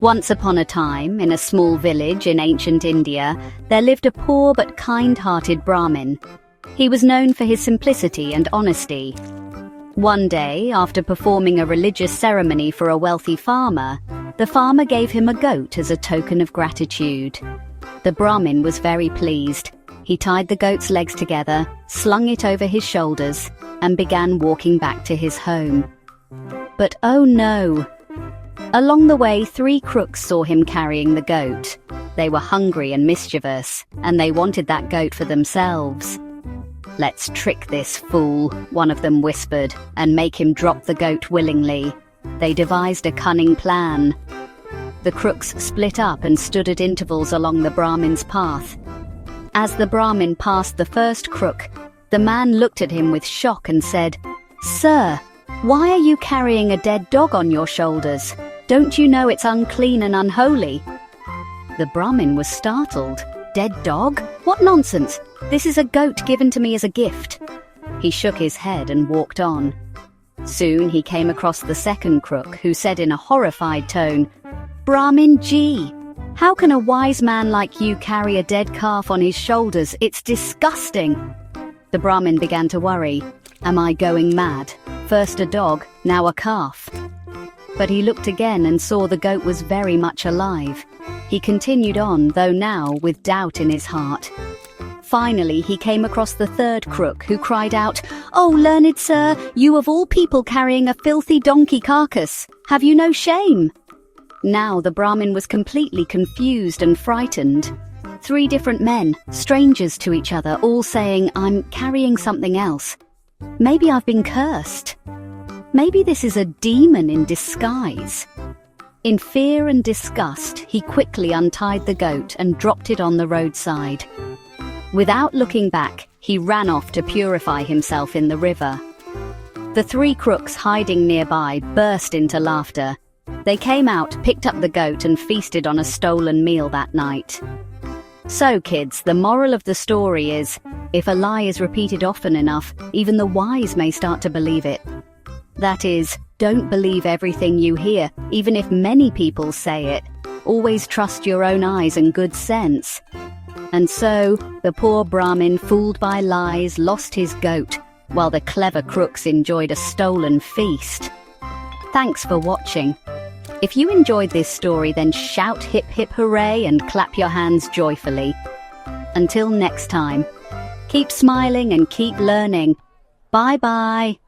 Once upon a time, in a small village in ancient India, there lived a poor but kind-hearted Brahmin. He was known for his simplicity and honesty. One day, after performing a religious ceremony for a wealthy farmer, the farmer gave him a goat as a token of gratitude. The Brahmin was very pleased. He tied the goat's legs together, slung it over his shoulders, and began walking back to his home. But oh no! Along the way, 3 crooks saw him carrying the goat. They were hungry and mischievous, and they wanted that goat for themselves. "Let's trick this fool," one of them whispered, "and make him drop the goat willingly." They devised a cunning plan. The crooks split up and stood at intervals along the Brahmin's path. As the Brahmin passed the first crook, the man looked at him with shock and said, "Sir, why are you carrying a dead dog on your shoulders? Don't you know it's unclean and unholy?" The Brahmin was startled. "Dead dog? What nonsense! This is a goat given to me as a gift." He shook his head and walked on. Soon he came across the second crook, who said in a horrified tone, "Brahmin Ji, how can a wise man like you carry a dead calf on his shoulders? It's disgusting." The Brahmin began to worry. Am I going mad? First a dog, now a calf. But he looked again and saw the goat was very much alive. He continued on, though now with doubt in his heart. Finally, he came across the third crook, who cried out, "Oh, learned sir, you of all people carrying a filthy donkey carcass! Have you no shame?" Now the Brahmin was completely confused and frightened. 3 different men, strangers to each other, all saying, "I'm carrying something else. Maybe I've been cursed. Maybe this is a demon in disguise." In fear and disgust, he quickly untied the goat and dropped it on the roadside. Without looking back, he ran off to purify himself in the river. The 3 crooks hiding nearby burst into laughter. They came out, picked up the goat, and feasted on a stolen meal that night. So, kids, the moral of the story is, if a lie is repeated often enough, even the wise may start to believe it. That is, don't believe everything you hear, even if many people say it. Always trust your own eyes and good sense. And so, the poor Brahmin, fooled by lies, lost his goat, while the clever crooks enjoyed a stolen feast. Thanks for watching. If you enjoyed this story, then shout hip hip hooray and clap your hands joyfully. Until next time, keep smiling and keep learning. Bye bye.